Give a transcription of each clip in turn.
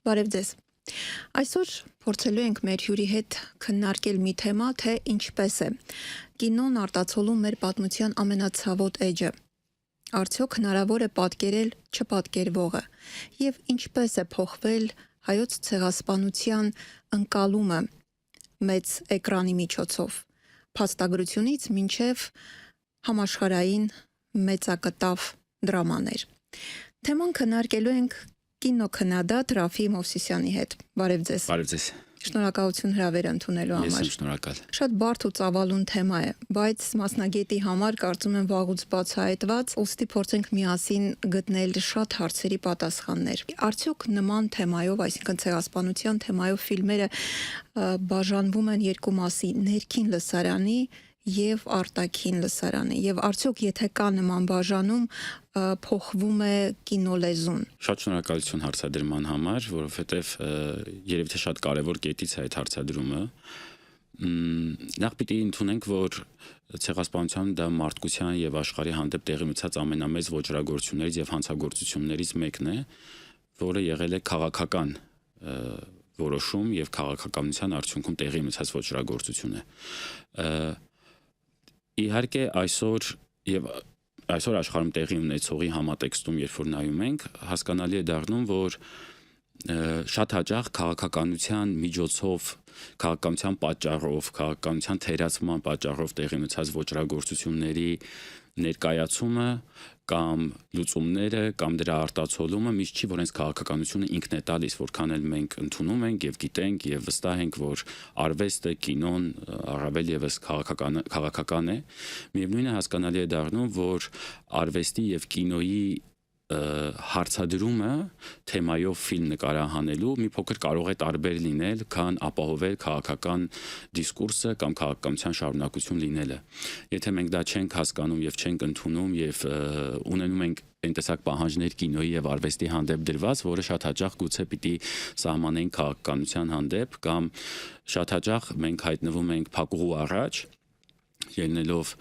Բարև ձեզ։ Այսօր փորձելու ենք մեր հյուրի հետ քննարկել մի թեմա, թե ինչպես է կինոն արտացոլում մեր պատմության ամենացավոտ էջը։ Արդյոք հնարավոր է պատկերել չպատկերվողը եւ ինչպես է փոխվել հայոց ցեղասպանության ընկալումը մեծ էկրանի միջոցով, փաստագրությունից մինչև համաշխարհային մեծակտավ դրամաներ։ Թեման քննարկելու ենք կինոքննադատ Ռաֆի Մովսիսյանի հետ։ Բարև ձեզ։ Բարև ձեզ։ Շնորհակալություն հրավերը ընդունելու համար։ Ես եմ շնորհակալ։ Շատ բարդ ու ծավալուն թեմա է, բայց մասնագետի համար կարծում եմ վաղուց բացահայտված, ուստի փորձենք միասին գտնել շատ հարցերի պատասխաններ։ Արդյոք նման թեմայով, այսինքն ցեղասպանության թեմայով ֆիլմերը բաժանվում են երկու մասի՝ ներքին լսարանի եւ արտաքին լսարանի, եւ արդյոք եթե կա նման բաժանում, փոխվում է կինոլեզուն։ Շատ շնորհակալություն հարցադրման համար, որովհետեւ երևի թե շատ կարեւոր կետից է այդ հարցադրումը։ Նախ պիտի ընդունենք, որ ցեղասպանության դա մարդկության եւ աշխարհի հանդեպ տեղի ունեցած ամենամեծ ոճրագործություններից եւ հանցագործություններից մեկն է, որը եղել է քաղաքական որոշում եւ քաղաքականության արդյունքում տեղի ունեցած ոճրագործություն է։ Իհարկե այսօր աշխարհում տեղի ունեցողի համատեքստում, երբ որ նայում ենք, հասկանալի է դառնում, որ շատ հաճախ քաղաքականության միջոցով, քաղաքականության պատճառով, քաղաքականության թերացման պատճառով տեղի ունեցած ոճրագործությունների ներկայացումը կամ լուծումները կամ դրա արտացոլումը միշտ չի, որ հենց քաղաքականությունը ինքն է տալիս, որքան էլ մենք ընդունում ենք եւ գիտենք եւ վստահ ենք, որ արվեստը, կինոն առավել եւս քաղաքական է, միևնույնն է հասկանալի է դառնում, որ արվեստի եւ կինոյի հարցադրումը թեմայով ֆիլմ նկարահանելու մի փոքր կարող է տարբեր լինել, քան ապահովել քաղաքական դիսկուրսը կամ քաղաքականության շարունակություն լինելը։ Եթե մենք դա չենք հասկանում եւ չենք ընդունում եւ ունենում ենք այն տեսակ պահանջներ կինոյի եւ արվեստի հանդեպ դրված, որը շատ հաճախ գուցե պիտի սահմանեն քաղաքականության հանդեպ, կամ շատ հաճախ մենք հայտնվում ենք փակուղու առաջ, ելնելով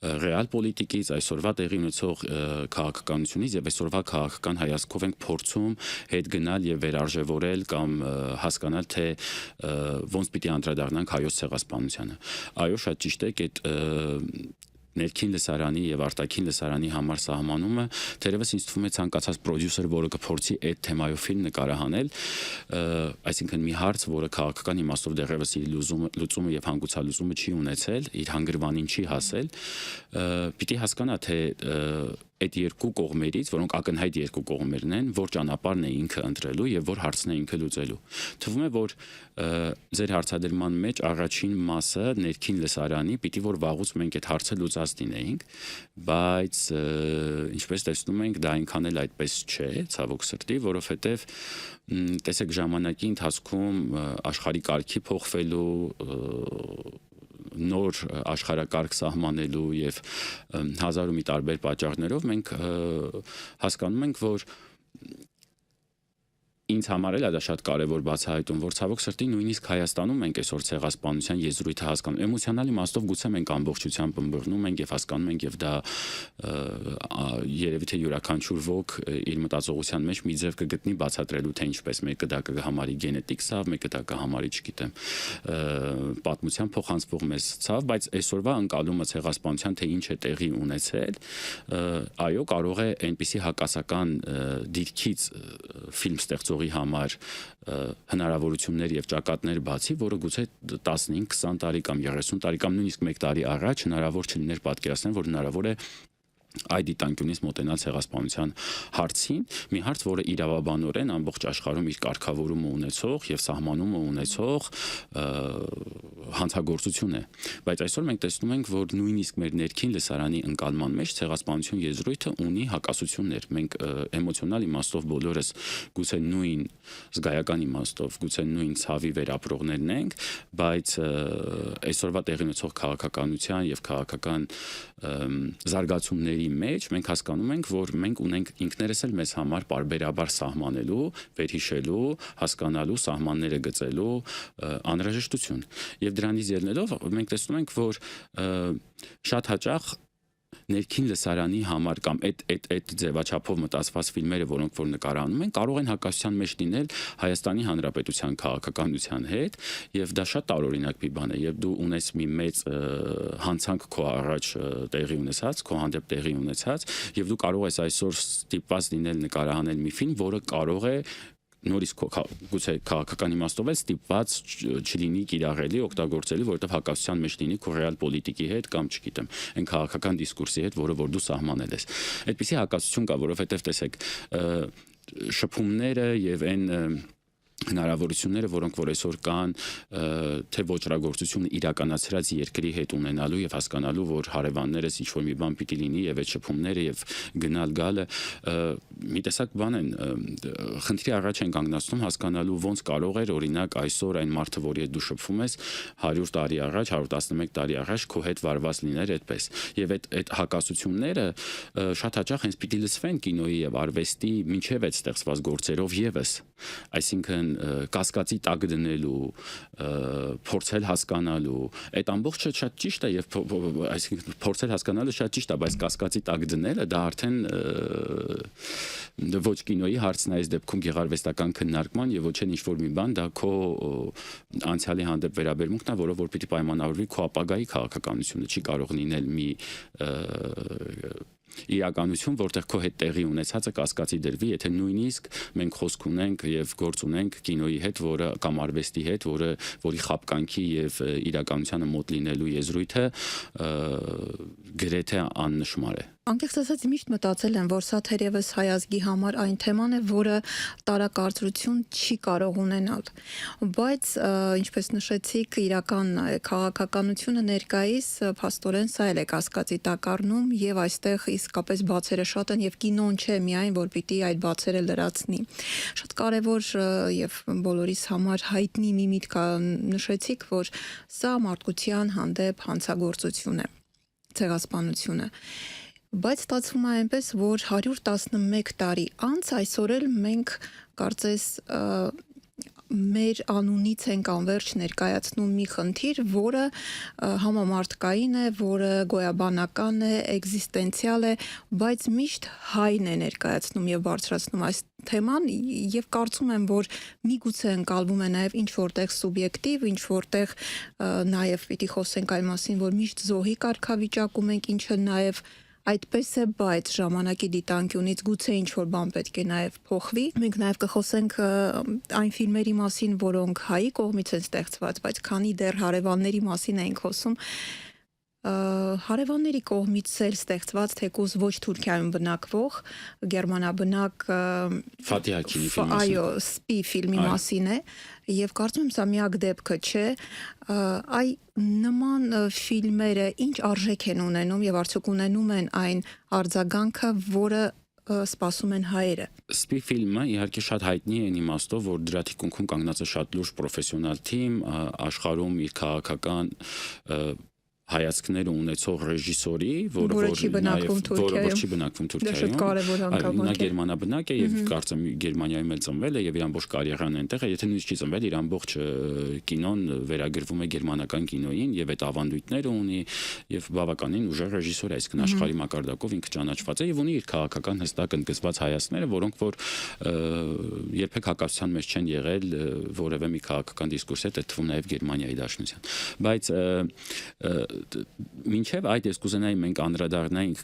ռեալ պոլիտիկից, այսօրվա տեղի ունեցող քաղաքականությունից եւ այսօրվա քաղաքական հայացքով ենք փորձում հետ գնալ եւ վերարժևորել կամ հասկանալ, թե ոնց պիտի անդրադառնանք հայոց ցեղասպանությանը։ Այո, շատ ճիշտ է, այդ ներքին լսարանի եւ արտաքին լսարանի համար սահմանումը թերևս ինձ թվում է ցանկացած պրոդյուսեր, որը կփորձի այդ թեմայով ֆիլմ նկարահանել, այսինքն մի հարց, որը քաղաքական իմաստով դեռևս իր լուծումը եւ հանգուցալուծումը չի ունեցել, իր հանգրվանին չի հասել, պիտի հասկանա, թե այդ երկու կողմերից, որոնք ակնհայտ երկու կողմերն են, որ ճանապարհն է ինքը ընտրելու եւ որ հարցն է ինքը լուծելու։ Թվում է, որ ձեր հարցադրման մեջ առաջին մասը ներքին լսարանի պիտի որ վաղուց մենք այդ հարցը լուծած լինեինք, բայց ինչպես տեսնում ենք, դա այնքան էլ այդպես չէ, ցավոք սրտի, որովհետեւ տեսեք ժամանակի ընթացքում աշխարհի կարգի փոխվելու նոր աշխարհակարգ սահմանելու եւ հազար ու մի տարբեր պատճառներով մենք հասկանում ենք, որ ինձ համար էլ է դա շատ կարևոր բացահայտում, որ ցավոք սրտի նույնիսկ Հայաստանում մենք այսօր ցեղասպանության եզրույթը հասկանում, էմոցիոնալ իմաստով գուցե մենք ամբողջությամբ ըմբռնում ենք եւ հասկանում ենք եւ դա երևի թե յուրաքանչյուր ոք իր մտածողության մեջ մի ձև կգտնի բացատրելու, թե ինչպես մեկը դա կհամարի գենետիկ ցավ, մեկը դա կհամարի, չգիտեմ, պատմության փոխանցվող մեծ ցավ, բայց այսօրվա ընկալումը ցեղասպանության, թե ինչ է տեղի ունեցել, այո, կարող է այնպիսի հակասական դիրքից ֆիլմ ստեղծողի համար հնարավորություններ եւ ճակատներ բացի, որը գուցե 15-20 տարի կամ 30 տարի կամ նույնիսկ 1 տարի առաջ հնարավոր չլիներ պատկերացնել, որ հնարավոր է այդ դիտանկյունից մոտենալ ցեղասպանության հարցին, մի հարց, որը իրավաբանորեն ամբողջ աշխարհում իր կարգավորումը ունեցող եւ սահմանումը ունեցող հանցագործություն է, բայց այսօր մենք տեսնում ենք, որ նույնիսկ մեր ներքին լսարանի ընկալման մեջ ցեղասպանություն եզրույթը ունի հակասություններ։ Մենք էմոցիոնալ իմաստով բոլորս գուցե նույն զգայական իմաստով, գուցե նույն ցավի վերապրողներն ենք, բայց այսօրվա տեղի ունեցող քաղաքականության եւ քաղաքական զարգացումների մեջ մենք հասկանում ենք, որ մենք ունենք ինքներս էլ մեզ համար պարբերաբար սահմանելու, վերհիշելու, հասկանալու, սահմանները գծելու անհրաժեշտություն։ Եվ դրանից ելնելով մենք տեսնում ենք, որ շատ հաճախ ներքին լսարանի համար կամ այդ ձևաչափով մտածված ֆիլմերը, որոնք որ նկարահանում են, կարող են հակասության մեջ լինել Հայաստանի Հանրապետության քաղաքականության հետ, եւ դա շատ տարօրինակ մի բան է, եւ դու ունես մի մեծ հանցանք քո առաջ տեղի ունեցած, քո հանդեպ տեղի ունեցած, եւ դու կարող ես այսօր ստիպված լինել նկարահանել մի ֆիլմ, որը կարող է նորից գուցե քաղաքական իմաստով էլ ստիպված չլինի կիրառելի, օգտագործելի, որովհետև հակասության մեջ լինի քո ռեալ պոլիտիկի հետ կամ չգիտեմ, այն քաղաքական դիսկուրսի հետ, որը որ դու սահմանել ես։ Այդպիսի հակասություն կա, որովհետև տեսեք, շփումները եւ այն հնարավորությունները, որոնք որ այսօր կան, թե ոճրագործությունը իրականացրած երկրի հետ ունենալու եւ հասկանալու, որ հարևաններս ինչ որ մի բան պիտի լինի եւ այդ շփումները եւ գնալ գալը մի տեսակ բան են, խնդրի առաջ են կանգնացնում հասկանալու ոնց կարող էր օրինակ այսօր այն մարդը, որի հետ դու շփվում ես 100 տարի առաջ, 111 տարի առաջ քո հետ վարված լիներ այդպես։ Եվ այդ հակասությունները շատ հաճախ հենց պիտի լսվեն կինոյի եւ արվեստի մինչեւ այդ ստեղծված գործերով եւս, այսինքն կասկածի տակ դնելու, փորձել հասկանալու, այդ ամբողջը շատ ճիշտ է եւ այսինքն փորձել հասկանալը շատ ճիշտ է, բայց կասկածի տակ դնելը դա արդեն ոչ կինոյի հարցն է այս դեպքում գեղարվեստական քննարկման եւ ոչ էլ ինչ-որ մի բան, դա քո անցյալի հանդեպ վերաբերմունքն է, որը որ պիտի պայմանավորվի քո ապագայի քաղաքականությունը, չի կարող լինել մի իրականություն, որտեղ քո հետ տեղի ունեցածը կասկածի դրվի, եթե նույնիսկ մենք խոսք ունենք եւ գործ ունենք կինոյի հետ, որը կամ արվեստի հետ, որի խապկանքի եւ իրականությանը մոտ լինելու եզրույթը գրեթե աննշմար է։ Անկեղծ ասած միշտ մտածել եմ, որ սա թերևս հայ ազգի համար այն թեման է, որը տարակարծություն չի կարող ունենալ։ Բայց ինչպես նշեցիք, իրական քաղաքականությունը ներկայիս փաստորեն սա էլ է կասկածի տակ առնում եւ այստեղ իսկապես բացերը շատ են եւ կինոն չէ միայն, որ պիտի այդ բացերը լրացնի։ Շատ կարեւոր եւ բոլորիս համար հայտնի մի միտք նշեցիք, որ սա մարդկության հանդեպ հանցագործություն է, ցեղասպանություն է։ Բայց ստացվում է այնպես, որ 111 տարի անց այսօր էլ մենք կարծես մեր անունից ենք անverջ ներկայացնում մի խնդիր, որը համամարտկային է, որը գոյաբանական է, էգզիստենցիալ է, բայց միշտ հայն է ներկայացնում եւ բարձրացնում այս թեման եւ կարծում եմ, որ միգուցե ընկալվում է նաեւ ինչ որտեղ սուբյեկտիվ, ինչ որտեղ նաեւ պիտի խոսենք այն մասին, որ միշտ զոհի կարգավիճակում ենք, ինչը նաեւ այդպես է, բայց ժամանակի դիտանկյունից գուցե ինչ-որ բան պետք է նաև փոխվի։ Մենք նաև կխոսենք այն ֆիլմերի մասին, որոնք հայի կողմից են ստեղծված, բայց քանի դեռ հարևանների մասին ենք խոսում, հարևանների կողմից էլ ստեղծված թեկուզ ոչ Թուրքիայում բնակվող գերմանաբնակ Ֆաթիհ Հաքիմի ֆիլմը։ Այո, Սպի ֆիլմի մասին է եւ կարծում եմ սա միակ դեպքը չէ։ Այ նման ֆիլմերը ինչ արժեք են ունենում եւ արդյոք ունենում են այն արձագանքը, որը սպասում են հայերը։ Սպի ֆիլմը իհարկե շատ հայտնի է այն իմաստով, որ դրա թիկունքում կանգնած է շատ լուրջ պրոֆեսիոնալ թիմ, աշխարհում իր քաղաքական հայացքները ունեցող ռեժիսորի, որը չի բնակվում Թուրքիայում, նա գերմանաբնակ է եւ կարծեմ Գերմանիայում էլ ծնվել է եւ իր ամբողջ կարիերան այնտեղ է, եթե նույնիսկ չի ծնվել, իր ամբողջ կինոն վերագրվում է գերմանական կինոյին եւ այդ ավանդույթները ունի եւ բավականին ուժեղ ռեժիսոր է, այսինքն աշխարհի մակարդակով ինքը ճանաչված է եւ ունի իր քաղաքական հստակ ընդգծված հայացքները, որոնք որ երբեք հակասության մեջ չեն եղել որևէ մի քաղաքական դիսկուրսի հետ, թվում նաեւ Գերմանիայի Դաշնության, բայց մինչև այդ ես կուզենայի մենք անդրադառնայինք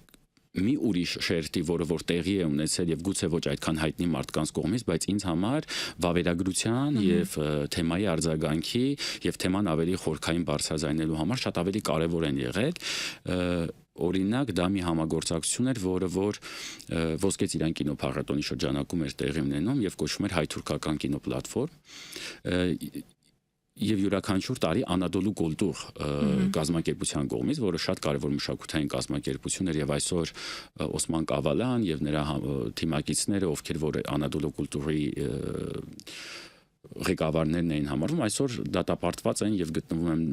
մի ուրիշ շերտի, որը որ տեղի է ունեցել եւ գուցե ոչ այդքան հայտնի մարդկանց կողմից, բայց ինձ համար վավերագրության եւ թեմայի արձագանքի եւ թեման ավելի խորքային բարձրաձայնելու համար շատ ավելի կարեւոր են եղել։ Օրինակ դա մի համագործակցություն էր, որը որ Ոսկե ծիրան կինոփառատոնի շրջանակում էր տեղի ունենում եւ կոչվում էր հայ-թուրքական կինոպլատֆորմ։ Եվ յուրաքանչյուր տարի Անադոլու Կոլտուր կազմակերպության կողմից, որը շատ կարևոր մշակութային կազմակերպություն էր եւ այսօր Օսման Կավալան եւ նրա թիմակիցները, ովքեր որ Անադոլու Կոլտուրի ղեկավարներն էին համարվում, այսօր դատապարտված են եւ գտնվում են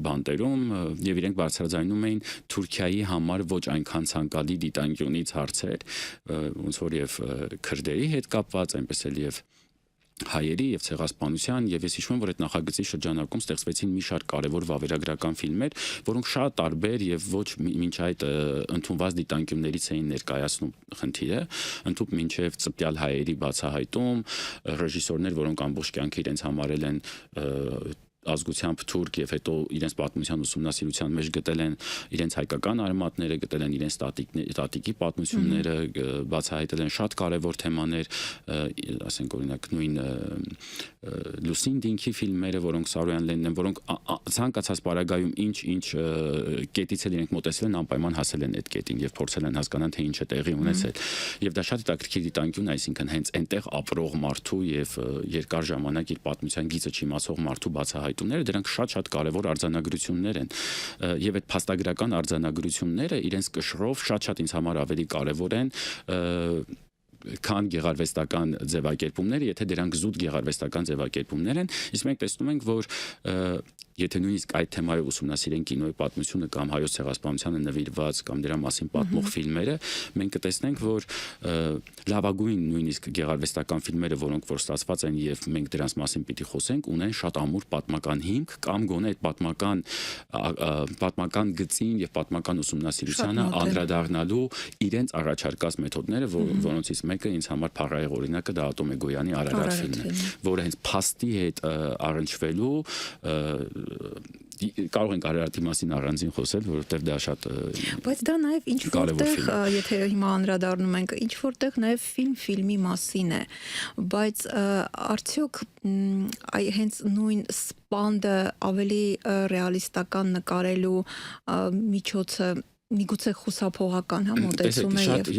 բանտերում եւ իրենք բարձրաձայնում էին Թուրքիայի համար ոչ այնքան ցանկալի դիտանկյունից հարցեր, ոնց որ եւ քրդերի հետ կապված, այնպես էլ եւ հայերի եւ ցեղասպանության եւ ես հիշում եմ որ այդ նախագծի շրջանակում ստեղծվեցին մի շարք կարևոր վավերագրական ֆիլմեր, որոնք շատ տարբեր եւ ոչ մինչ այդ ընդունված դիտանկյուններից էին ներկայացնում խնդիրը, ընդհանուր մինչեւ ծպտյալ հայերի բացահայտում, ռեժիսորներ, որոնք ամբողջ կյանքը իրենց համարել են ազգությամբ թուրք եւ հետո իրենց պատմության ուսումնասիրության մեջ գտել են իրենց հայկական արմատները, գտել են իրենց տատիկի պատմությունները, բացահայտել են շատ կարևոր թեմաներ, ասենք օրինակ նույն Լուսին Դինքի ֆիլմերը, որոնք Սարոյան Լենն են, որոնք ցանկացած պարագայում ինչ կետից էլ իրենք մոտեցել են, անպայման հասել են այդ կետին եւ փորձել են հասկանալ թե ինչ է տեղի ունեցել։ Եվ դա շատ հետաքրքիր դիտանկյուն է, այսինքն հենց այնտեղ ապրող մարդու եւ երկար ժամանակ իր պատմության գիծը չիմացող մարդու բացահայտումները, դրանք շատ կարևոր արձանագրություններ են եւ այդ փաստագրական արձանագրությունները իրենց կշռով շատ ինձ համար ավելի կարևոր են քան գեղարվեստական ձևակերպումները, եթե դրանք զուտ գեղարվեստական ձևակերպումներ են, իսկ մենք տեսնում ենք, որ եթե նույնիսկ այդ թեմայով ուսումնասիրենք կինոյի պատմությունը կամ հայոց ցեղասպանությանը նվիրված կամ դրա մասին պատմող ֆիլմերը, մենք կտեսնենք, որ լավագույն նույնիսկ գեղարվեստական ֆիլմերը, որոնք որ ստացված են եւ մենք դրանց մասին պիտի խոսենք, ունեն շատ ամուր պատմական հիմք կամ գոնե այդ պատմական գծին եւ պատմական ուսումնասիրությանը անդրադառնալու իրենց առաջարկած մեթոդները, որոնցից մեկը ինձ համար փառահեղ օրինակը դա Ատոմ Էգոյանի Արարատ ֆիլմն է, որը հենց փաստի հետ առնչվելու կարող ենք Արարատի մասին առանձին խոսել, որովհետև դա շատ բայց դա նաև ինչ որտեղ, եթե հիմա անդրադառնում ենք, ինչ որտեղ նաև ֆիլմի մասին է, բայց արդյոք հենց նույն սպանդը ավելի ռեալիստական նկարելու միջոցը միգուցե խուսափողական մոտեցում է եւ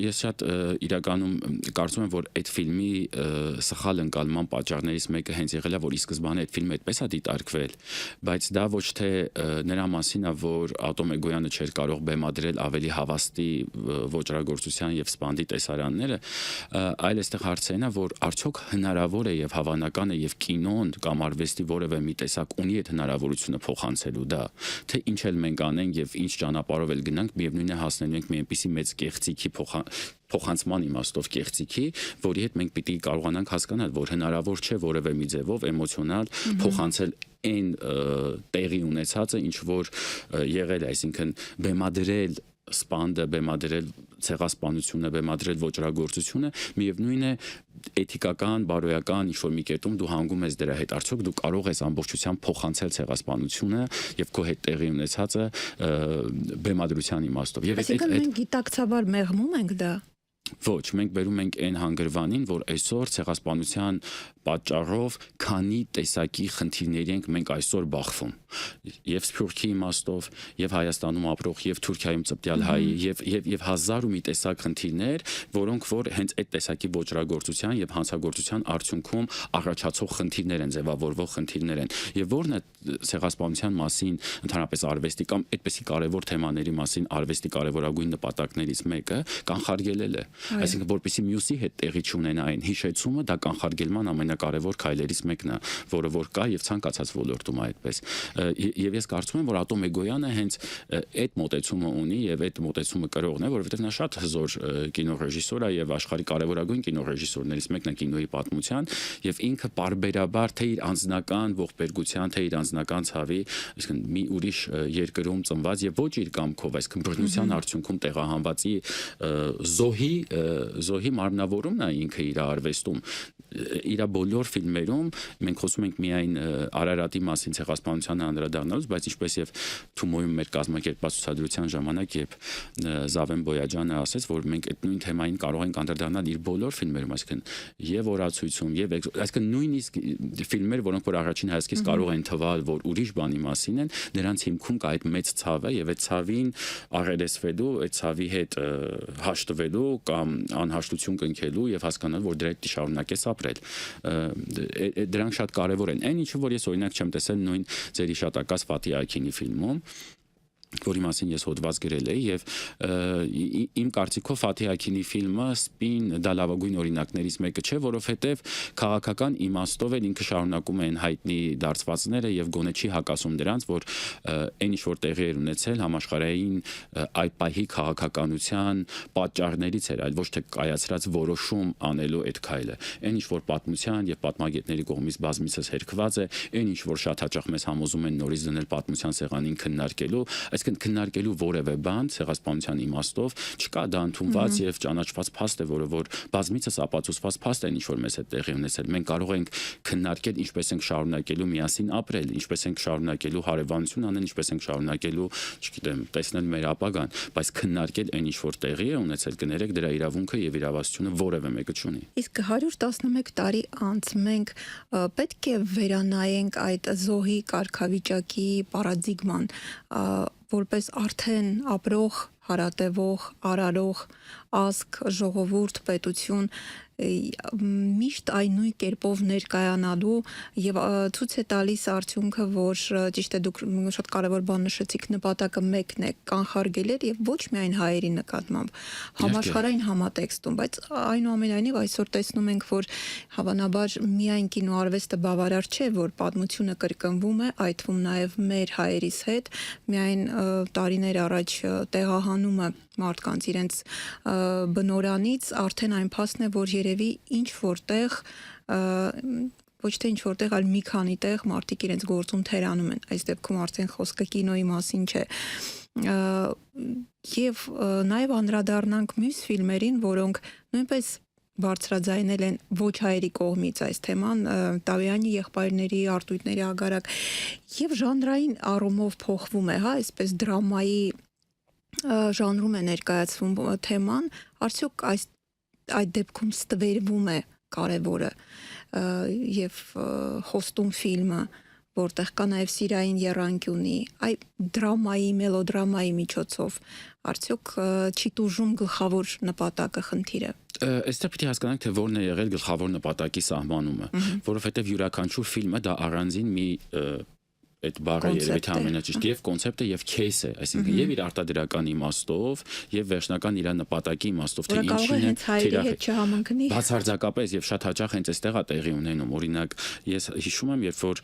ես շատ իրականում կարծում եմ որ այդ ֆիլմի սխալ ընկալման պատճառներից մեկը հենց եղել է որ ի սկզբանե այդ ֆիլմը այդպես է դիտարկվել բայց դա ոչ թե նրա մասին է որ Ատոմ Էգոյանը չէր կարող բեմադրել ավելի հավաստի ոճրագործության եւ սպանդի տեսարանները այլ այստեղ հարցն է որ արդյոք հնարավոր է եւ հավանական է եւ կինոն կամ արվեստի որևէ մի տեսակ ունի այդ հնարավորությունը փոխանցելու դա թե ինչ էլ մենք անենք եւ ինչ ճանապարհով էլ գնանք միևնույն է հասնելու ենք մի այնպիսի մեծ կեղծիքի փոխանցման իմաստով կեղծիքի, որի հետ մենք պիտի կարողանանք հասկանալ, որ հնարավոր չէ որևէ մի ձևով էմոցիոնալ փոխանցել այն տեղի ունեցածը, ինչ որ եղել է, այսինքն բեմադրել սպանդը, բեմադրել ցեղասպանությունը, բեմադրել ոճրագործությունը, միևնույն է էթիկական, բարոյական ինչ-որ մի կետում դու հանգում ես դրա հետ, արդյոք դու կարող ես ամբողջությամբ փոխանցել ցեղասպանությունը եւ քո հետ տեղի ունեցածը բեմադրության իմաստով։ Եվ այսինքն մենք գիտակցաբար մեղմում ենք դա։ Ոչ, մենք բերում ենք այն հանգրվանին, որ այսօր ցեղասպանության պատճառով քանի տեսակի խնդիրների ենք մենք այսօր բախվում։ Եվ Սփյուռքի իմաստով, եւ Հայաստանում ապրող, եւ Թուրքիայում ծպտյալ հայի, եւ հազար ու մի տեսակ խնդիրներ, որոնք որ հենց այդ տեսակի ոճրագործության եւ հանցագործության արդյունքում առաջացող խնդիրներ են, ձևավորվող խնդիրներ են։ Եվ որն է ցեղասպանության մասին, ընդհանրապես արվեստի կամ այդպիսի կարևոր թեմաների մասին արվեստի կարևորագույն նպատակներից մեկը կանխարգելել է։ Այսինքն որպեսզի մյուսի հետ տեղի չունենա այն հիշեցումը, դա կանխարգելման ամենակարևոր քայլերից մեկն է, որը որ կա եւ ցանկացած ոլորտում է այդպես։ Եվ ես կարծում եմ, որ Ատոմ Էգոյանը հենց այդ մոտեցումը ունի եւ այդ մոտեցումը կրողն է, որովհետեւ նա շատ հզոր կինոռեժիսոր է եւ աշխարհի կարևորագույն կինոռեժիսորներից մեկն է կինոյի պատմության եւ ինքը պարբերաբար թե իր անձնական ողբերգության, թե իր անձնական ցավի, այսինքն մի ուրիշ երկրում ծնված եւ ոչ իր կամքով, այսինքն բռնության արդյունքում տեղահանվածի զոհի մարմնավորումն է ինքը իր արվեստում իր բոլոր ֆիլմերում մենք խոսում ենք միայն Արարատի մասին ցեղասպանությանը անդրադառնալուց, բայց ինչպես եւ Թումոյում մեր կազմակերպած ցուցադրության ժամանակ երբ Զավեն Բոյաջյանը ասաց, որ մենք այդ նույն թեմային կարող ենք անդրադառնալ իր բոլոր ֆիլմերում, այսինքն եւ օրացույցում եւ այսինքն նույնիսկ ֆիլմեր, որոնք որ առաջին հայացքից կարող են թվալ, որ ուրիշ բանի մասին են, նրանց հիմքում կա այդ մեծ ցավը եւ այդ ցավին աղերեսվելու, այդ ցավի հետ հաշտվելու կամ անհաշտություն կնքելու եւ հասկանալ, որ դրա հետ շարունակես ապրել։ Դրանք շատ կարևոր են։ Այն ինչը որ ես օրինակ չեմ տեսել նույն ձեր իշտակած Ֆաթի Աքինի ֆիլմում, որի մասին ես հոդված գրել էի եւ իմ կարծիքով Ֆաթիհ Աքինի ֆիլմը սպին դա լավագույն օրինակներից մեկը չէ, որովհետեւ քաղաքական իմաստով էլ ինքը շարունակում է այն հայտնի դարձվածները եւ գոնե չի հակասում դրանց, որ այն ինչ որ տեղի էր ունեցել համաշխարհային այդ պահի քաղաքականության պատճառներից էր, այլ ոչ թե կայացրած որոշում անելու այդ քայլը։ Այն ինչ որ պատմության եւ պատմագետների կողմից բազմիցս հերքված է, այն ինչ որ շատ հաճախ մեզ համոզում են նորից դնել պատմության սեղանին քննարկելու, այսինքն քննարկելու որևէ բան ցեղասպանության իմաստով չկա, դա ընդունված եւ ճանաչված փաստ է, որը որ բազմիցս ապացուցված փաստ է, ինչ որ մեզ հետ տեղի ունեցել։ Մենք կարող ենք քննարկել ինչպես ենք շարունակելու միասին ապրել, ինչպես ենք շարունակելու հարևանություն անել, ինչպես ենք շարունակելու, չգիտեմ, տեսնել մեր ապագան, բայց քննարկել այն ինչ որ տեղի է ունեցել, կներեք դրա իրավունքը եւ իրավասությունը որևէ մեկը չունի։ Իսկ 111 տարի անց մենք պետք է վերանայենք այդ զոհի կարգավիճակի պարադիգման, որպես արդեն ապրող, հարատևող, արարող ազգ, ժողովուրդ, պետություն միշտ այն նույն կերպով ներկայանալու եւ ցույց է տալիս արդյունքը, որ ճիշտ է դուք շատ կարեւոր բան նշեցիք, նպատակը մեկն է կանխարգելել եւ ոչ միայն հայերի նկատմամբ համաշխարհային համատեքստում, բայց այնուամենայնիվ այսօր տեսնում ենք, որ հավանաբար միայն կինոարվեստը բավարար չէ, որ պատմությունը կրկնվում է, այդ թվում նաեւ մեր հայերիս հետ, միայն տարիներ առաջ տեղահանումը մարդկանց իրենց բնորանից արդեն այն փաստն է, որ երևի ինչ որտեղ ոչ թե ինչ որտեղ, այլ մի քանի տեղ մարդիկ իրենց գործում թերանում են։ Այս դեպքում արդեն խոսքը կինոյի մասին չէ։ Եվ նաև անդրադառնանք մյուս ֆիլմերին, որոնք նույնպես բարձրաձայնել են ոչ հայերի կողմից այս թեման, Տավյանի եղբայրների, Արտույտների ագարակ, եւ ժանրային առումով փոխվում է, հա, այսպես դրամայի ժանրում է ներկայացվում թեման, արդյոք այդ դեպքում ստվերվում է կարևորը եւ խոստում ֆիլմը, որտեղ կա նաեւ սիրային եռանկյունի, այդ դրամայի, մելոդրամայի միջոցով արդյոք չի տուժում գլխավոր նպատակը, խնդիրը։ Այստեղ պիտի հասկանանք, թե որն է եղել գլխավոր նպատակի սահմանումը, որովհետեւ յուրաքանչյուր ֆիլմը դա առանձին մի այդ բառը երևի թե ամենաճիշտ եւ կոնցեպտը եւ քեյս է, այսինքն եւ իր արտադրական իմաստով եւ վերջնական իր նպատակի իմաստով, թե ինչին է չհամընկնի։ Բացարձակապես եւ շատ հաճախ հենց այստեղ է տեղի ունենում։ Օրինակ, ես հիշում եմ, երբ որ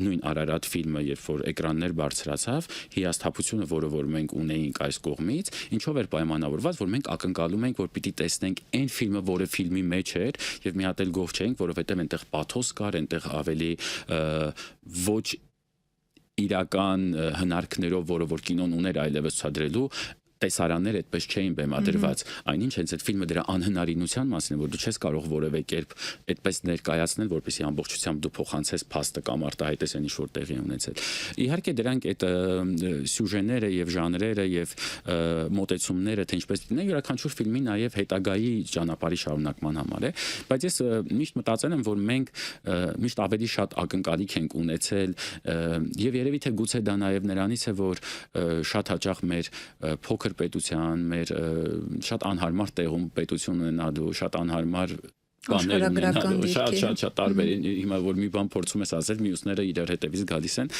նույն Արարատ ֆիլմը, երբ որ էկրաններ բարձրացավ, հիասթափությունը, որը որ մենք ունեինք այս կողմից, ինչով էր պայմանավորված, որ մենք ակնկալում ենք, որ պիտի տեսնենք այն ֆիլմը, որը ֆիլմի մեջ էր եւ մի հատ էլ գող չէինք, որովհետեւ այնտեղ պաթոս կար, այնտեղ ավելի ոչ իրական հնարքներով, որը որ կինոն ուներ այլևս ցուցադրելու տեսարաններ այդպես չէին բեմադրված, այնինչ հենց այդ ֆիլմը դրա անհնարինության մասին է, որ դու չես կարող որևէ կերպ այդպես ներկայացնել, որպեսզի ամբողջությամբ դու փոխանցես փաստը կամ արտահայտես այն ինչ որ տեղի ունեցել։ Իհարկե դրանք այդ սյուժեները եւ ժանրերը եւ մոտեցումները, թե ինչպես դինեն յուրաքանչյուր ֆիլմի նաեւ հետագայի ճանապարհի շարունակման համար է, բայց ես միշտ մտածել եմ, որ մենք միշտ ավելի շատ ակնկալիք ենք ունեցել եւ երևի թե գուցե դա նաեւ նրանից է, որ շատ հաճախ մեր փոքր պետության, մեր շատ անհարմար տեղում պետություն ունենալու, շատ անհարմար բաներ ունենալու, շատ տարբեր, հիմա որ մի բան փորձում ես ասել, մյուսները իրար հետևից գալիս են,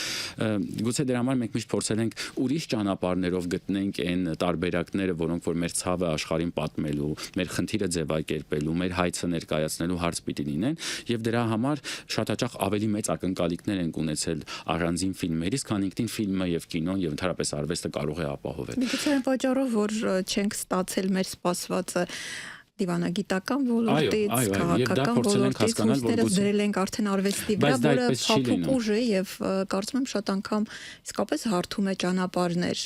գուցե դրա համար մենք միշտ փորձել ենք ուրիշ ճանապարհներով գտնենք այն տարբերակները, որոնք որ մեր ցավը աշխարհին պատմելու, մեր խնդիրը ձևակերպելու, մեր հայցը ներկայացնելու հարց պիտի լինեն, եւ դրա համար շատ հաճախ ավելի մեծ ակնկալիքներ ենք ունեցել առանձին ֆիլմերից, քան ինքնին ֆիլմը եւ կինոն եւ ընդհանրապես արվեստը կարող է ապահովել։ Միգուցե այն պատճառով, որ չենք ստացել մեր սպասվածը դիվանագիտական ոլորտից, քաղաքական ոլորտից, ուստերս դրել ենք արդեն արվեստի վրա, որը փափուկ ուժ է եւ կարծում եմ շատ անգամ իսկապես հարթում է ճանապարհներ։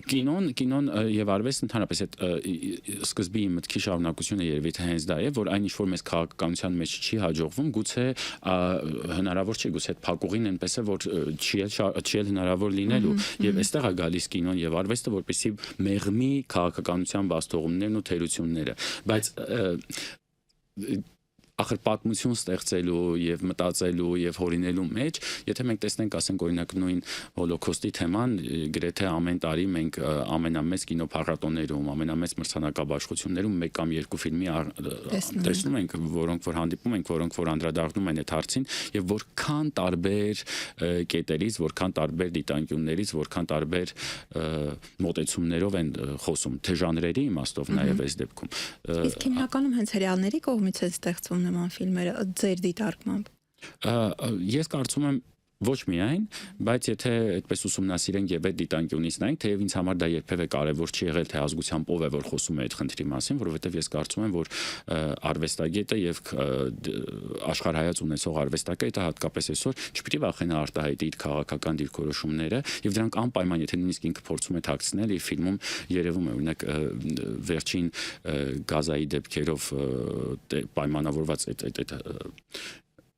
Կինոն եւ արվեստը ընդհանրապես այդ սկզբի մտքի շարունակությունը երևի թե հենց դա է, որ այն ինչ որ մեզ քաղաքականության մեջ չի հաջողվում, գուցե հնարավոր չի, գուցե այդ փակուղին այնպես է, որ չի հնարավոր լինելու եւ այստեղ է գալիս կինոն եւ արվեստը, որպեսզի մեղմի քաղաքականության բաստողումներն ու թերությունները, բայց ախր պատմություն ստեղծելու եւ մտածելու եւ հորինելու մեջ, եթե մենք տեսնենք, ասենք օրինակ նույն հոլոկոստի թեման, գրեթե ամեն տարի մենք ամենամեծ կինոփառատոներում, ամենամեծ մրցանակաբաշխություններում մեկ կամ երկու ֆիլմի տեսնում ենք, որոնք որ հանդիպում ենք, որոնք որ անդրադառնում են այդ հարցին եւ որքան տարբեր կետերից, որքան տարբեր դիտանկյուններից, որքան տարբեր մոտեցումներով են խոսում, թե ժանրերի իմաստով նաեւ այս դեպքում։ Իսկ հիմնականում հենց հրեաների կողմից է ստեղծվում նման ֆիլմերը ձեր դիտարկմամբ։ Ես կարծում եմ ոչ միայն, բայց եթե այդպես ուսումնասիրենք եւ այդ դիտանկյունից նայենք, թեև ինձ համար դա երբևէ կարեւոր չի եղել, թե ազգությամբ ով է որ խոսում է այդ խնդրի մասին, որովհետեւ ես կարծում եմ, որ արվեստագետը եւ աշխարհայաց ունեցող արվեստագետը հատկապես այսօր չպիտի վախենա արտահայտի իր քաղաքական դիրքորոշումները եւ դրանք անպայման, եթե նույնիսկ ինքը փորձում է թաքցնել, իր ֆիլմում երևում է, օրինակ վերջին Գազայի դեպքերով պայմանավորված այդ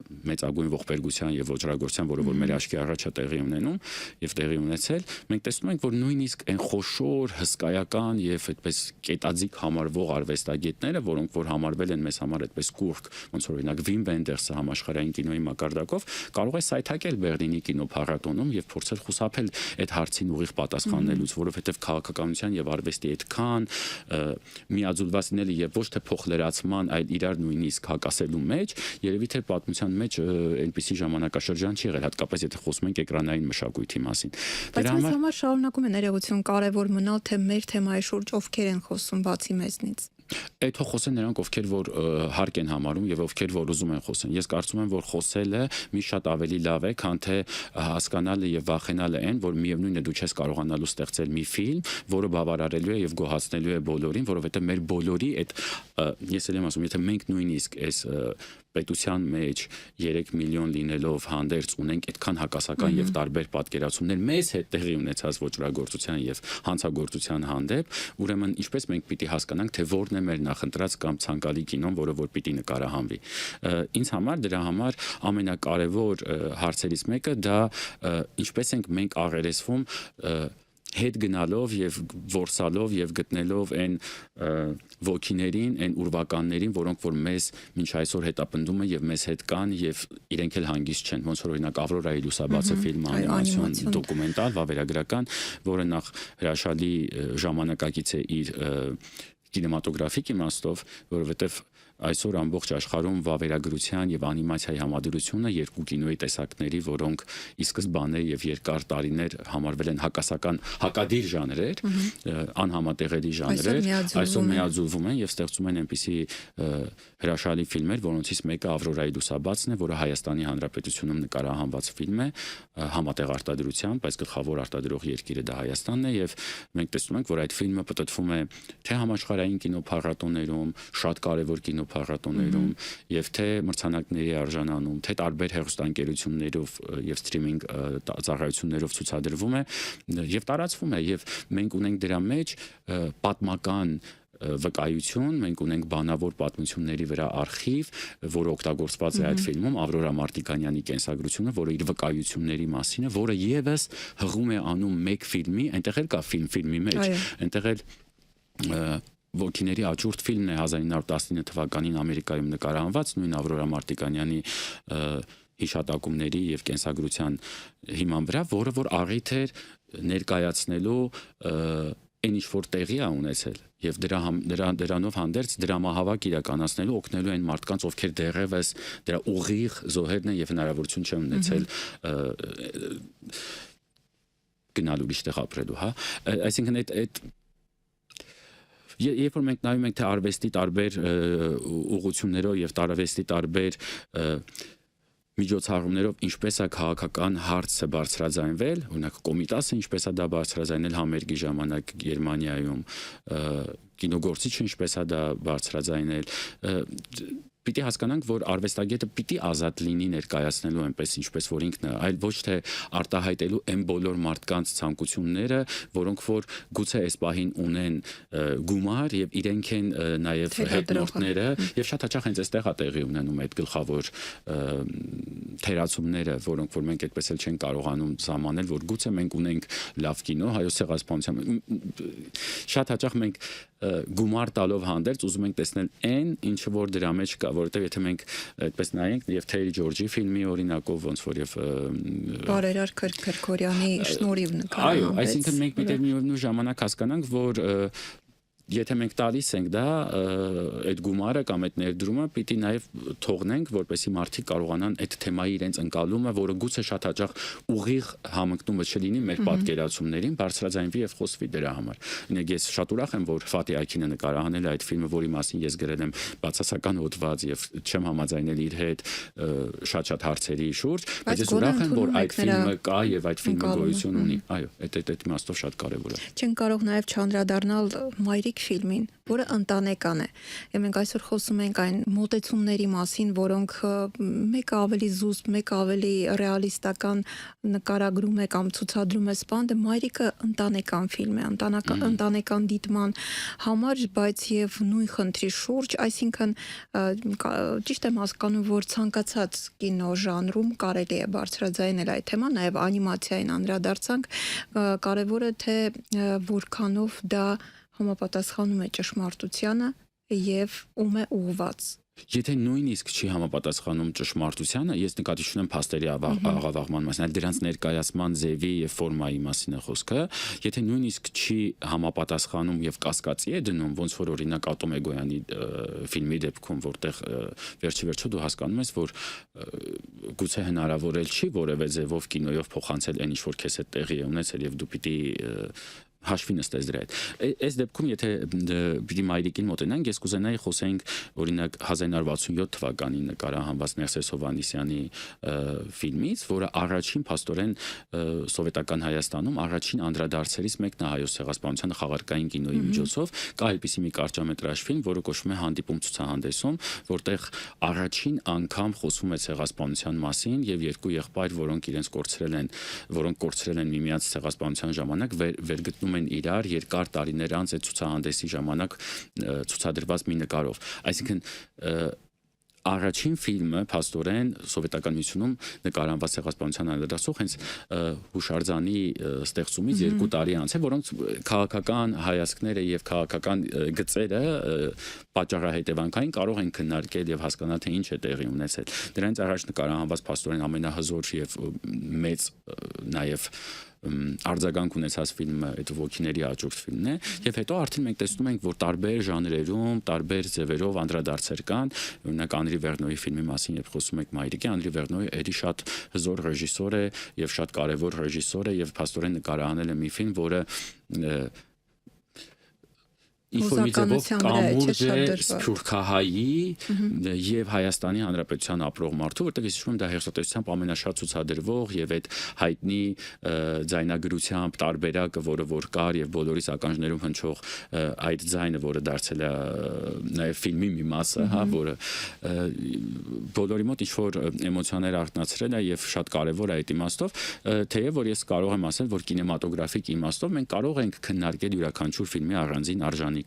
մեծագույն ողբերգության եւ ոչռագործության, որը որ մեր աչքի առաջ է տեղի ունենում եւ տեղի ունեցել, մենք տեսնում ենք, որ նույնիսկ այն խոշոր, հսկայական եւ այդպես կետաձիգ համարվող արվեստագետները, որոնք որ համարվել են մեզ համար այդպես կուրք, ոնց որ օրինակ Վիմ Վենդերսը համաշխարհային կինոյի մակարդակով, կարող է սայթակել Բեռլինի կինոփառատոնում եւ փորձել խուսափել այդ հարցին ուղիղ պատասխանելուց, որովհետեւ քաղաքականության եւ արվեստի այդքան միաձուլված լինելը եւ ոչ թե փոխլրացման, այլ իրար նույնիսկ հակասելու մեջ, երևի թե պատմության մեջ այնպիսի ժամանակաշրջան չի եղել, հատկապես եթե խոսում ենք էկրանային մշակույթի մասին։ Բայց մեզ համար շարունակում է ներողություն կարևոր մնալ, թե մեր թեմայի շուրջ ովքեր են խոսում բացի մեզնից։ Այդ թող խոսեն նրանք, ովքեր որ հարկ են համարում եւ ովքեր որ ուզում են խոսեն։ Ես կարծում եմ, որ խոսելը մի շատ ավելի լավ է, քան թե հասկանալը եւ վախենալը այն, որ միևնույնն է դու չես կարողանալու ստեղծել մի ֆիլմ, որը բավարարելու է եւ գոհացնելու է բոլորին, որովհետեւ մեր բոլորի այդ ես էլ եմ ասում, եթե մենք նույնիսկ այս պետության մեջ 3 միլիոն լինելով հանդերձ ունենք այդքան հակասական եւ տարբեր պատկերացումներ մեզ հետ տեղի ունեցած ոչռագործության եւ հանցագործության հանդեպ, ուրեմն ինչպես մենք պիտի հասկանանք, թե որն է մեր նախընտրած կամ ցանկալի կինոն, որը որ պիտի նկարահանվի։ Ինձ համար դրա համար ամենակարևոր հարցերից մեկը դա ինչպես ենք մենք աղերեսվում հետ գնալով եւ որսալով եւ գտնելով այն ոգիներին, այն ուրվականներին, որոնք որ մեզ մինչ այսօր հետապնդում են եւ մեզ հետ կան եւ իրենք էլ հանգիստ չեն, ոնց որ օրինակ Ավրորայի լուսաբացը ֆիլմը, անիմացիոն դոկումենտալ, վավերագրական, որը նախ հրաշալի ժամանակակից է իր կինեմատոգրաֆիկ իմաստով, որովհետեւ այսօր ամբողջ աշխարհում վավերագրության եւ անիմացիայի համադրությունը երկու կինոյի տեսակների, որոնք ի սկզբանե եւ երկար տարիներ համարվել են հակասական, հակադիր ժանրեր, անհամատեղելի ժանրեր, այսօր միաձուլվում են եւ ստեղծում են այնպիսի հրաշալի ֆիլմեր, որոնցից մեկը Ավրորայի լուսաբացն է, որը Հայաստանի Հանրապետությունում նկարահանված ֆիլմ է, համատեղ արտադրությամբ, բայց գլխավոր արտադրող երկիրը դա Հայաստանն է եւ մենք տեսնում ենք, որ այդ ֆիլմը պտտվում է թե համաշխարհային կինոփառատոներում, շատ կարեւոր կինոփառատոներում եւ թե մրցանակների արժանանում, թե տարբեր հեռուստաընկերություններով եւ սթրիմինգ ծառայություններով ցուցադրվում է եւ տարածվում է եւ մենք ունենք դրա մեջ պատմական վկայություն, մենք ունենք բանավոր պատմությունների վրա արխիվ, որը օգտագործված է այդ ֆիլմում, Ավրորա Մարտիկանյանի կենսագրությունը, որը իր վկայությունների մասին է, որը եւս հղում է անում մեկ ֆիլմի, այնտեղ էլ կա ֆիլմի մեջ, այնտեղ էլ Ոգիների աճուրդ ֆիլմն է 1919 թվականին Ամերիկայում նկարահանված, նույն Ավրորա Մարտիկանյանի հիշատակումների եւ կենսագրության հիման վրա, որը որ առիթ էր ներկայացնելու այն ինչ որ տեղի է ունեցել եւ դրանով հանդերձ դրամահավաք իրականացնելու օգնելու այն մարդկանց, ովքեր դեռևս դրա ուղիղ զոհերն են եւ հնարավորություն չեն ունեցել գնալու իստեղ ապրելու, հա, այսինքն այդ Երբ որ մենք նայում ենք թե արվեստի տարբեր ուղղություններով եւ տարվեստի տարբեր միջոցառումներով ինչպես է քաղաքական հարցը բարձրաձայնվել, օրինակ Կոմիտասը ինչպես է դա բարձրաձայնել համերգի ժամանակ Գերմանիայում, կինոգործիչը ինչպես է դա բարձրաձայնել, պիտի հասկանանք, որ արվեստագետը պիտի ազատ լինի ներկայացնելու այնպես ինչպես որ ինքն է, այլ ոչ թե արտահայտելու այն բոլոր մարդկանց ցանկությունները, որոնք որ գուցե այս պահին ունեն գումար եւ իրենք են նաեւ հետնորդները եւ շատ հաճախ հենց այստեղ է տեղի ունենում այդ գլխավոր թերացումները, որոնք որ մենք այդպես էլ չեն կարողանում սահմանել, որ գուցե մենք ունենք լավ կինո, հայոց ցեղասպանության շատ հաճախ մենք գումար տալով հանդերձ ուզում ենք տեսնել այն, ինչը որ դրա մեջ կա, որովհետև եթե մենք այդպես նայենք եւ Թերի Ջորջի ֆիլմի օրինակով ոնց որ եւ Բարերար Քրքորյանի շնորհիվ նկարահանվեց։ Այո, այսինքն մենք պիտի միևնույն ժամանակ հասկանանք, որ եթե մենք տալիս ենք դա այդ գումարը կամ այդ ներդրումը պիտի նաև թողնենք, որպեսզի մարդիկ կարողանան այդ թեմայի իրենց ընկալումը, որը գուցե շատ հաճախ ուղիղ համընկնումը չլինի մեր պատկերացումներին, բարձրաձայնվի եւ խոսվի դրա համար։ Ինձ ես շատ ուրախ եմ, որ Ֆաթի Այքինը նկարահանել է այդ ֆիլմը, որի մասին ես գրել եմ բացասական հոդված եւ չեմ համաձայնել իր հետ շատ հարցերի շուրջ, բայց ես ուրախ եմ, որ այդ ֆիլմը կա եւ այդ ֆիլմը գոյություն ունի։ Այո, այդ իմաստով շատ կարեւոր է։ Չեն կարող նաև չանդրադառնալ մայրիկ ֆիլմին, որը ընտանեկան է։ Եվ մենք այսօր խոսում ենք այն մոտեցումների մասին, որոնք մեկը ավելի զուսպ, մեկը ավելի ռեալիստական նկարագրում է կամ ցուցադրում է սպանդը, մայրիկը ընտանեկան ֆիլմ է, ընտանեկան դիտման համար, բայց եւ նույն խնդրի շուրջ, այսինքն ճիշտ եմ հասկանում, որ ցանկացած կինո ժանրում կարելի է բարձրաձայնել այդ թեման, նաեւ անիմացիային անդրադարձանք, կարեւորը թե որքանով դա համապատասխանում է ճշմարտությանը եւ ում է ուղված։ Եթե նույնիսկ չի համապատասխանում ճշմարտությանը, ես նկատի ունեմ փաստերի աղավաղման մասին, այլ դրանց ներկայացման ձևի եւ ֆորմայի մասին է խոսքը, եթե նույնիսկ չի համապատասխանում եւ կասկածի է դնում, ոնց որ օրինակ Ատոմ Էգոյանի ֆիլմի դեպքում, որտեղ վերջի դու հասկանում ես, որ գուցե հնարավոր էլ չի որևէ ձևով կինոյով փոխանցել այն ինչ որ քեզ հետ տեղի է ունեցել եւ դու պիտի հաշվի նստես դրա հետ։ Այս դեպքում եթե պիտի մայրիկին մոտենանք, ես կուզենայի խոսենք օրինակ 1967 թվականին նկարահանված Ներսես Հովհաննիսյանի ֆիլմից, որը առաջին փաստորեն սովետական Հայաստանում առաջին անդրադարձերից մեկն է հայոց ցեղասպանության խաղարկային կինոյի միջոցով, կա այդպիսի մի կարճամետրաժ ֆիլմ, որը կոչվում է Հանդիպում ցուցահանդեսում, որտեղ առաջին անգամ խոսվում է ցեղասպանության մասին եւ երկու եղբայր, որոնք իրենց կորցրել են միմյանց ցեղասպանության ժամանակ, վերգտնում են իրար երկար տարիներ անց այդ ցուցահանդեսի ժամանակ ցուցադրված մի նկարով։ Այսինքն առաջին ֆիլմը փաստորեն սովետական միությունում նկարահանված ցեղասպանության անդրադարձող հենց հուշարձանի ստեղծումից 2 տարի անց է, որոնց քաղաքական հայացքները եւ քաղաքական գծերը պատճառահետևանքային կարող են քննարկել եւ հասկանալ թե ինչ է տեղի ունեցել։ Դրանից առաջ նկարահանված փաստորեն ամենահզոր եւ մեծ նաեւ արձագանք ունեցած ֆիլմը այդ ոգիների հաջորդ ֆիլմն է եւ հետո արդեն մենք տեսնում ենք որ տարբեր ժանրերում տարբեր ձևերով անդրադարձեր կան օրինակ Անրի Վերնոյի ֆիլմի մասին երբ խոսում ենք մայրիկի Անրի Վերնոյը էրի շատ հզոր ռեժիսոր է եւ շատ կարեւոր ռեժիսոր է եւ փաստորեն նկարահանել է մի ֆիլմ որը ինֆորմատիվով կամուրջ է սփյուռքահայի եւ Հայաստանի Հանրապետության ապրող մարդու, որտեղ ես հիշում եմ դա հերոսատեսությամբ ամենաշատ ցուցադրվող եւ այդ հայտնի ձայնագրությամբ տարբերակը, որը որ կար եւ բոլորիս ականջներում հնչող այդ ձայնը, որը դարձել է նաեւ ֆիլմի մի մասը, հա, որը բոլորի մոտ ինչ որ էմոցիաներ արտնացրել է եւ շատ կարեւոր է այդ իմաստով, թեև որ ես կարող եմ ասել, որ կինեմատոգրաֆիկ իմաստով մենք կարող ենք քննարկել յուրաքանչյուր ֆիլմի առանձին արժանի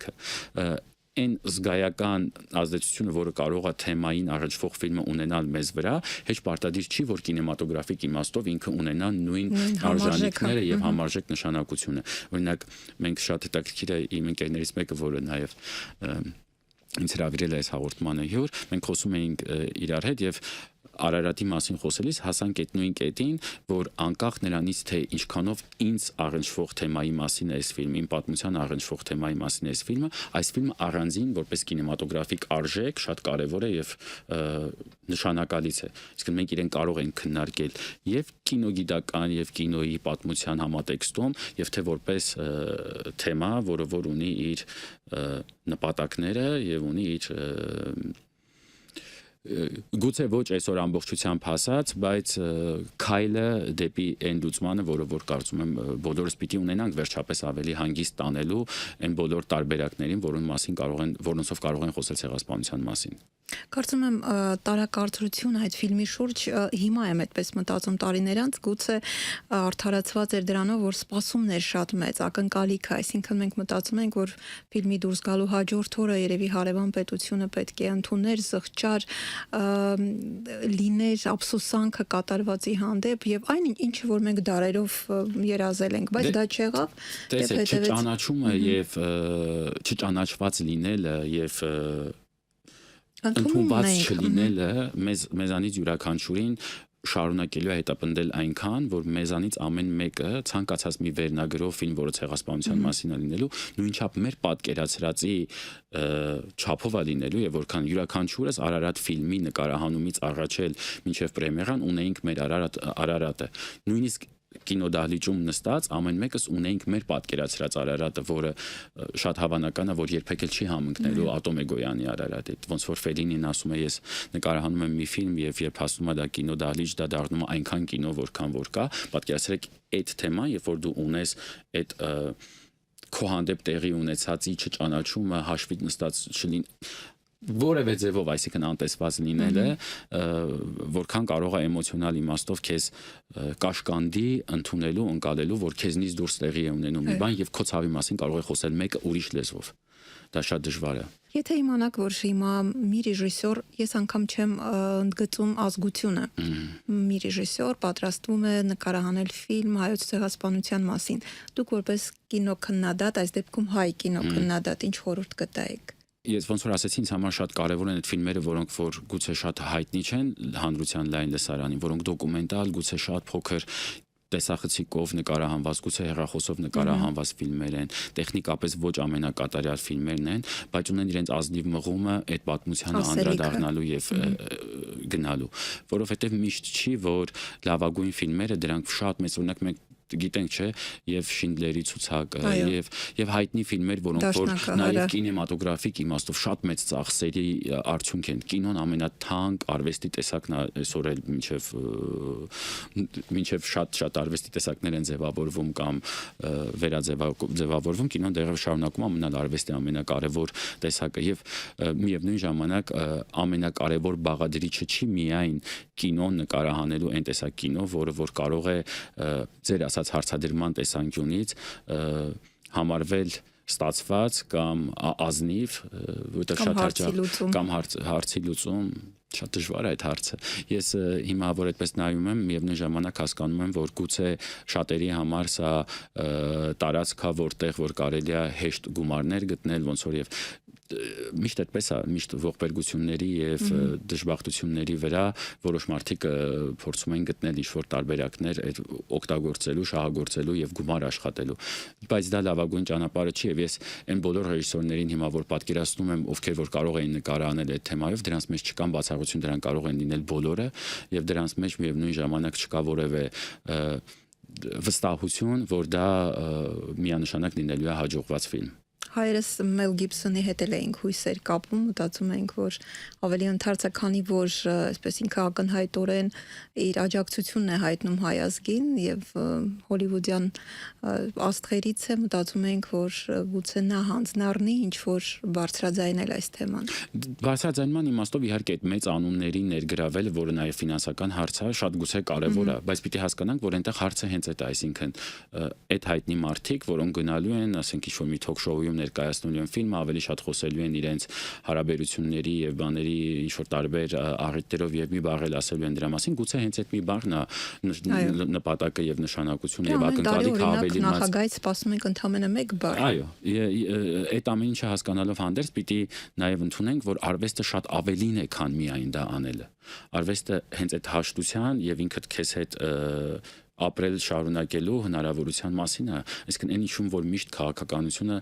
այն զգայական ազդեցությունը, որը կարող է թեմային առնչվող ֆիլմը ունենալ մեզ վրա, հեչ պարտադիր չի, որ կինեմատոգրաֆիկ իմաստով ինքը ունենա նույն արժանինքները եւ համարժեք նշանակությունը։ Օրինակ, մենք շատ հետաքրքիր է իմ ընկերներից մեկը, որը նաեւ ինձ հրավիրել է այս հաղորդմանը հյուր, մենք խոսում էինք իրար հետ եւ Արարատի մասին խոսելիս հասանք այդ նույն կետին, որ անկախ նրանից թե ինչքանով ինձ առնչվող թեմայի մասին է այս ֆիլմը, իմ պատմության առնչվող թեմայի մասին է այս ֆիլմը առանձին որպես կինեմատոգրաֆիկ արժեք շատ կարևոր է եւ նշանակալից է։ Իսկ մենք իրեն կարող ենք քննարկել եւ կինոգիտական եւ կինոյի պատմության համատեքստում եւ թե որպես թեմա, որը որ ունի իր նպատակները եւ ունի իր գուցե ոչ այսօր ամբողջությամբ հասած, բայց քայլը դեպի այն լուծմանը, որը որ կարծում եմ բոլորս պիտի ունենանք վերջապես ավելի հանգիստ տանելու այն բոլոր տարբերակներին, որոնցով կարող են խոսել ցեղասպանության մասին։ Կարծում եմ տարակարծրությունը այդ ֆիլմի շուրջ հիմա եմ այդպես մտածում տարիներ անց, գուցե արդարացված էր դրանով, որ սպասումն էր շատ մեծ, ակնկալիքը, այսինքն մենք մտածում ենք, որ ֆիլմի դուրս գալու հաջորդ օրը երևի հարևան պետությունը պետք է ընդուներ զղջար լիներ ափսոսանքը կատարվածի հանդեպ եւ այն ինչը որ մենք դարերով երազել ենք, բայց դա չեղավ եւ չճանաչումը եւ չճանաչված լինելը եւ ընդունված չլինելը մեզանից յուրաքանչյուրին շարունակելու է հետապնդել այնքան, որ մեզանից ամեն մեկը ցանկացած մի վերնագրով ֆիլմ, որը ցեղասպանության մասին է լինելու, նույնչափ մեր պատկերացրածի չափով է լինելու եւ որքան յուրաքանչյուրս Արարատ ֆիլմի նկարահանումից առաջել մինչեւ պրեմիերան ունեինք մեր Արարատը, նույնիսկ կինոդահլիճում նստած ամեն մեկս ունեինք մեր պատկերացրած Արարատը, որը շատ հավանական է, որ երբեք էլ չի համընկնելու Ատոմ Էգոյանի Արարատի, ոնց որ Ֆելինին ասում է, ես նկարահանում եմ մի ֆիլմ եւ երբ հասնում է դա կինոդահլիճ, դա դառնում է այնքան կինո, որքան որ կա, պատկերացրեք այդ թեման, երբ որ դու ունես այդ քո հանդեպ տեղի ունեցածի չճանաչումը, հաշվի նստած չլին որևէ ձևով, այսինքն անտեսված լինելը, որքան կարող է էմոցիոնալ իմաստով քեզ կաշկանդի ընդունելու, ընկալելու, որ քեզնից դուրս տեղի է ունենում մի բան եւ քո ցավի մասին կարող է խոսել մեկը ուրիշ լեզվով։ Դա շատ դժվար է։ Եթե իմանաք, որ հիմա մի ռեժիսոր, ես անգամ չեմ ընդգծում ազգությունը, մի ռեժիսոր պատրաստվում է նկարահանել ֆիլմ հայոց ցեղասպանության մասին, դուք որպես կինոքննադատ, այս դեպքում հայ կինոքննադատ, ինչ խորհուրդ կտայիք։ Ես ոնց որ ասեցի, ինձ համար շատ կարևոր են այդ ֆիլմերը, որոնք որ գուցե շատ հայտնի չեն հանրության լայն լսարանին, որոնք դոկումենտալ, գուցե շատ փոքր տեսախցիկով նկարահանված, գուցե հեռախոսով նկարահանված ֆիլմեր են, տեխնիկապես ոչ ամենակատարյալ ֆիլմերն են, բայց ունեն իրենց ազնիվ մղումը այդ պատմությանը անդրադառնալու եւ գնալու, որովհետեւ միշտ չի, որ լավագույն ֆիլմերը դրանք շատ մեծ օրինակ մենք գիտենք, չէ, եւ Շինդլերի ցուցակը եւ հայտնի ֆիլմեր, որոնք որ նաեւ կինեմատոգրաֆիկ իմաստով շատ մեծ ծախսերի արդյունք են։ Կինոն ամենաթանկ արվեստի տեսակն է այսօր էլ մինչեւ շատ արվեստի տեսակներ են ձևավորվում կամ վերաձևավորվում, կինոն դեռ շարունակում է մնալ արվեստի ամենակարևոր տեսակը եւ միևնույն ժամանակ ամենակարևոր բաղադրիչը չի միայն կինոն նկարահանելու այն տեսակ կինո, որը որ կարող է ձեր հարցադրման տեսանկյունից համարվել ստացված կամ ազնիվ, որտեղ շատ հաճախ կամ հարցի լուծում շատ դժվար է այդ հարցը։ Ես հիմա որ այդպես նայում եմ, միևնույն ժամանակ հասկանում եմ, որ գուցե շատերի համար սա տարածք է, որտեղ որ կարելի է հեշտ գումարներ գտնել, ոնց որ եւ միշտ այդպես է, միշտ ողբերգությունների եւ դժբախտությունների վրա որոշ մարդիկ փորձում են գտնել ինչ-որ տարբերակներ օգտագործելու, շահագործելու եւ գումար աշխատելու։ Բայց դա լավագույն ճանապարհը չի եւ ես այն բոլոր ռեժիսորներին հիմա որ պատկերացնում եմ, ովքեր որ կարող էին նկարահանել այդ թեմայով, դրանց մեջ չկան բացառություն, դրանք կարող են լինել բոլորը եւ դրանց մեջ միևնույն ժամանակ չկա որևէ վստահություն, որ դա միանշանակ լինելու է հաջողված ֆիլմ։ Հայերս Մել Գիբսոնի հետ էինք հույսեր կապում, մտածում էինք, որ ավելի ընդարձ է, քանի որ այսպես ինքը ակնհայտորեն իր աջակցությունն է հայտնում հայ ազգին եւ հոլիվուդյան աստղերից է, մտածում էինք, որ գուցե նա հանձնառնի ինչ որ բարձրաձայնել այս թեման։ Բարձրաձայնման իմաստով իհարկե այդ մեծ անունների ներգրավելը, որը նաեւ ֆինանսական հարց է, շատ գուցե կարեւոր է, բայց պիտի հասկանանք, որ այնտեղ հարցը հենց այդ է, այսինքն այդ հայտնի մարդիկ, որոնք գնալու են, ասենք ինչ-որ մի թոք-շոուում ներկայացնելու են ֆիլմը, ավելի շատ խոսելու են իրենց հարաբերությունների եւ բաների ինչ-որ տարբեր աղետերով եւ մի բառ էլ ասելու են դրա մասին, գուցե հենց այդ մի բառն է նպատակը եւ նշանակությունը եւ ակնկալիքը ավելի նախագահից սպասում ենք ընդամենը մեկ բառ։ Այո, այդ ամեն ինչը հասկանալով հանդերձ պիտի նաեւ ընդունենք, որ արվեստը շատ ավելին է, քան միայն դա անելը։ Արվեստը հենց այդ հաշտության եւ ինքդ քեզ հետ ապրել շարունակելու հնարավորության մասին է, այսինքն այն ինչում որ միշտ քաղաքականությունը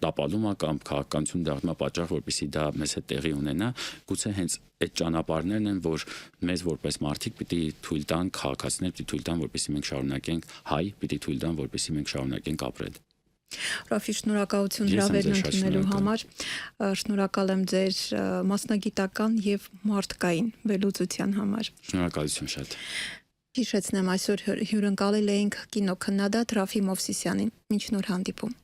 տապալում է կամ քաղաքականությունը դառնում է պատճառ, որպեսզի դա մեզ հետ տեղի ունենա, գուցե հենց այդ ճանապարհներն են, որ մեզ որպես մարդիկ պիտի թույլ տան, քաղաքացիներ պիտի թույլ տան, որպեսզի մենք շարունակենք հայ, պիտի թույլ տան, որպեսզի մենք շարունակենք ապրել։ Ռաֆի, շնորհակալություն հրավերն ընդունելու համար։ Շնորհակալ եմ ձեր մասնագիտական եւ մարդկային վերլուծության համար։ Շնորհակալություն շատ։ Հիշեցնեմ, այսօր հյուրընկալել էինք կինոքննադատ Ռաֆի Մովսիսյանին։ Մինչ նոր հանդիպում։